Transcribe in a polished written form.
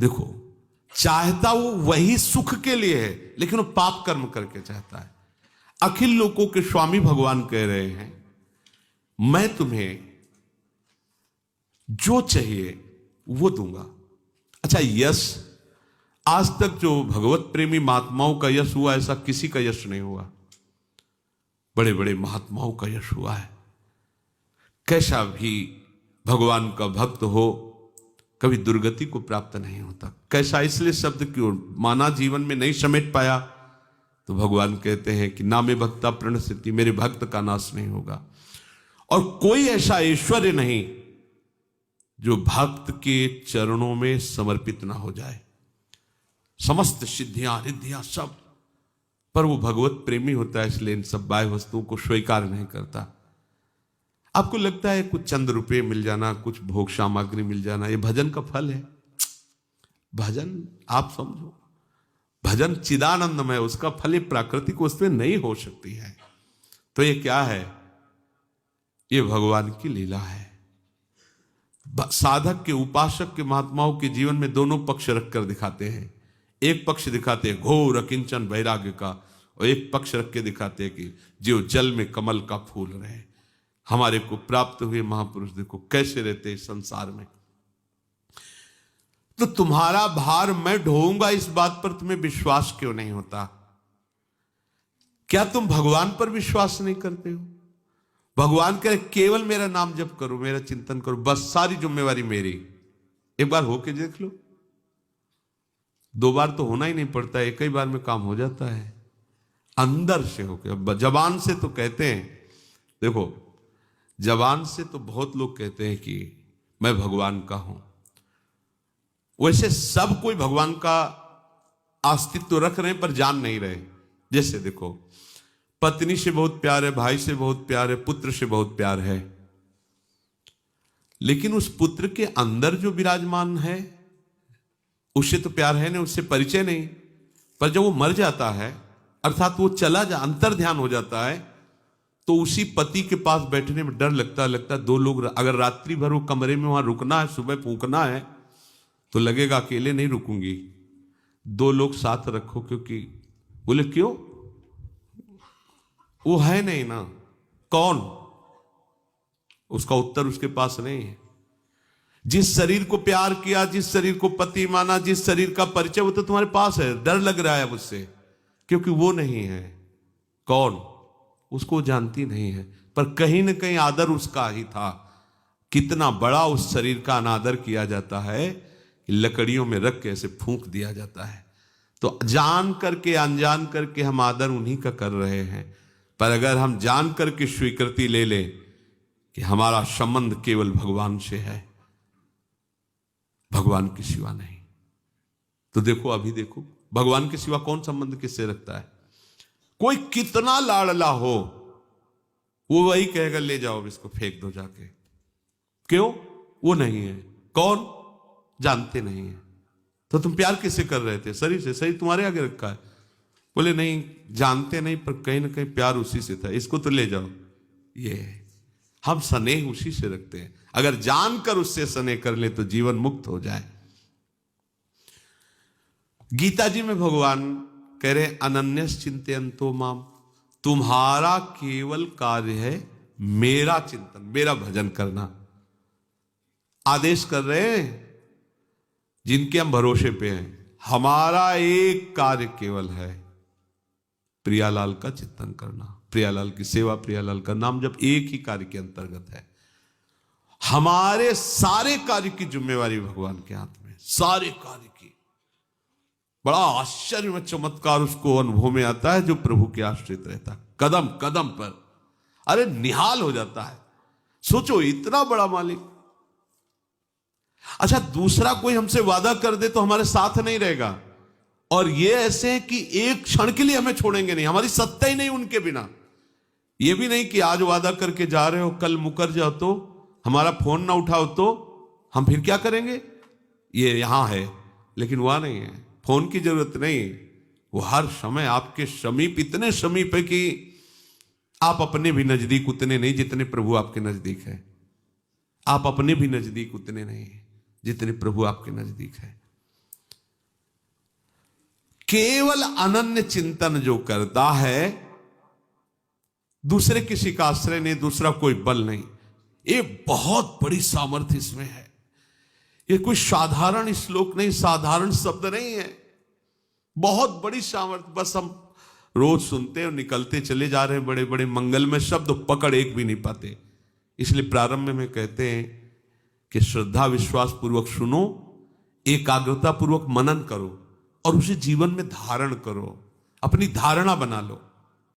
देखो, चाहता वो वही सुख के लिए है, लेकिन वो पाप कर्म करके चाहता है। अखिल लोकों के स्वामी भगवान कह रहे हैं, मैं तुम्हें जो चाहिए वो दूंगा। अच्छा, यश, आज तक जो भगवत प्रेमी महात्माओं का यश हुआ, ऐसा किसी का यश नहीं हुआ। बड़े बड़े महात्माओं का यश हुआ है। कैसा भी भगवान का भक्त हो, कभी दुर्गति को प्राप्त नहीं होता। कैसा, इसलिए शब्द क्यों माना जीवन में नहीं समेट पाया, तो भगवान कहते हैं कि ना में भक्ता प्रणश्यति, मेरे भक्त का नाश नहीं होगा। और कोई ऐसा ऐश्वर्य नहीं जो भक्त के चरणों में समर्पित ना हो जाए। समस्त सिद्धियां रिद्धियां सब, पर वो भगवत प्रेमी होता है, इसलिए इन सब बाह्य वस्तुओं को स्वीकार नहीं करता। आपको लगता है कुछ चंद रुपये मिल जाना, कुछ भोग सामग्री मिल जाना, ये भजन का फल है? भजन आप समझो, भजन चिदानंदमय, उसका फल ये प्राकृतिक वस्तुएं नहीं हो सकती है। तो ये क्या है? ये भगवान की लीला है। साधक के, उपासक के, महात्माओं के जीवन में दोनों पक्ष रखकर दिखाते हैं। एक पक्ष दिखाते हैं घोर अकिंचन वैराग्य का, और एक पक्ष रख के दिखाते हैं कि जो जल में कमल का फूल रहे। हमारे को प्राप्त हुए महापुरुष देखो कैसे रहते इस संसार में। तो तुम्हारा भार मैं ढोऊंगा, इस बात पर तुम्हें विश्वास क्यों नहीं होता? क्या तुम भगवान पर विश्वास नहीं करते हो? भगवान कहे केवल मेरा नाम जप करो, मेरा चिंतन करो, बस सारी जिम्मेवारी मेरी। एक बार होके देख लो। 2 बार तो होना ही नहीं पड़ता, एक ही बार में काम हो जाता है। अंदर से होके, जबान से तो कहते हैं, देखो जबान से तो बहुत लोग कहते हैं कि मैं भगवान का हूं, वैसे सब कोई भगवान का अस्तित्व रख रहे हैं पर जान नहीं रहे। जैसे देखो, पत्नी से बहुत प्यार है, भाई से बहुत प्यार है, पुत्र से बहुत प्यार है, लेकिन उस पुत्र के अंदर जो विराजमान है उससे तो प्यार है नहीं, उससे परिचय नहीं। पर जब वो मर जाता है, अर्थात वो चला जा, अंतर ध्यान हो जाता है, तो उसी पति के पास बैठने में डर लगता है। 2 लोग अगर रात्रि भर वो कमरे में वहां रुकना है, सुबह फूंकना है, तो लगेगा अकेले नहीं रुकूंगी, 2 लोग साथ रखो। क्योंकि बोले क्यों? वो है नहीं ना। कौन? उसका उत्तर उसके पास नहीं है। जिस शरीर को प्यार किया, जिस शरीर को पति माना, जिस शरीर का परिचय, वो तो तुम्हारे पास है, डर लग रहा है उससे, क्योंकि वो नहीं है। कौन? उसको जानती नहीं है, पर कहीं ना कहीं आदर उसका ही था। कितना बड़ा उस शरीर का अनादर किया जाता है कि लकड़ियों में रख के ऐसे फूंक दिया जाता है। तो जान करके अनजान करके हम आदर उन्हीं का कर रहे हैं। पर अगर हम जान करके स्वीकृति ले लें कि हमारा संबंध केवल भगवान से है, भगवान के सिवा नहीं, तो देखो, अभी देखो, भगवान के सिवा कौन संबंध किससे रखता है? कोई कितना लाडला हो, वो वही कहेगा ले जाओ इसको, फेंक दो जाके। क्यों? वो नहीं है। कौन? जानते नहीं है। तो तुम प्यार किससे कर रहे थे? शरीर से। शरीर तुम्हारे आगे रखा है। बोले नहीं, जानते नहीं, पर कहीं ना कहीं प्यार उसी से था, इसको तो ले जाओ। ये हम स्नेह उसी से रखते हैं। अगर जानकर उससे स्नेह कर ले तो जीवन मुक्त हो जाए। गीता जी में भगवान कह रहे अनन्यस चिंतयन्तो माम, तुम्हारा केवल कार्य है मेरा चिंतन, मेरा भजन करना। आदेश कर रहे हैं जिनके हम भरोसे पे हैं। हमारा एक कार्य केवल है, प्रियालाल का चिंतन करना, प्रियालाल की सेवा, प्रियालाल का नाम जब, एक ही कार्य के अंतर्गत है। हमारे सारे कार्य की जिम्मेवारी भगवान के हाथ में, सारे कार्य की। बड़ा आश्चर्य में चमत्कार उसको अनुभव में आता है जो प्रभु के आश्रित रहता है, कदम कदम पर। अरे निहाल हो जाता है। सोचो, इतना बड़ा मालिक। अच्छा, दूसरा कोई हमसे वादा कर दे तो हमारे साथ नहीं रहेगा, और ये ऐसे है कि एक क्षण के लिए हमें छोड़ेंगे नहीं, हमारी सत्ता ही नहीं उनके बिना। ये भी नहीं कि आज वादा करके जा रहे हो, कल मुकर जाओ तो, हमारा फोन ना उठाओ तो हम फिर क्या करेंगे? ये यहां है, लेकिन वहां नहीं है। फोन की जरूरत नहीं, वो हर समय आपके समीप, इतने समीप है कि आप अपने भी नजदीक उतने नहीं जितने प्रभु आपके नजदीक है। आप अपने भी नजदीक उतने नहीं जितने प्रभु आपके नजदीक है। केवल अनन्य चिंतन जो करता है, दूसरे किसी का आश्रय नहीं, दूसरा कोई बल नहीं, ये बहुत बड़ी सामर्थ्य इसमें है। ये कोई साधारण श्लोक नहीं, साधारण शब्द नहीं है, बहुत बड़ी सामर्थ्य। बस हम रोज सुनते और निकलते चले जा रहे हैं बड़े बड़े मंगलमय शब्द, पकड़ एक भी नहीं पाते। इसलिए प्रारंभ में कहते हैं कि श्रद्धा विश्वास पूर्वक सुनो, एकाग्रता पूर्वक मनन करो और उसे जीवन में धारण करो, अपनी धारणा बना लो।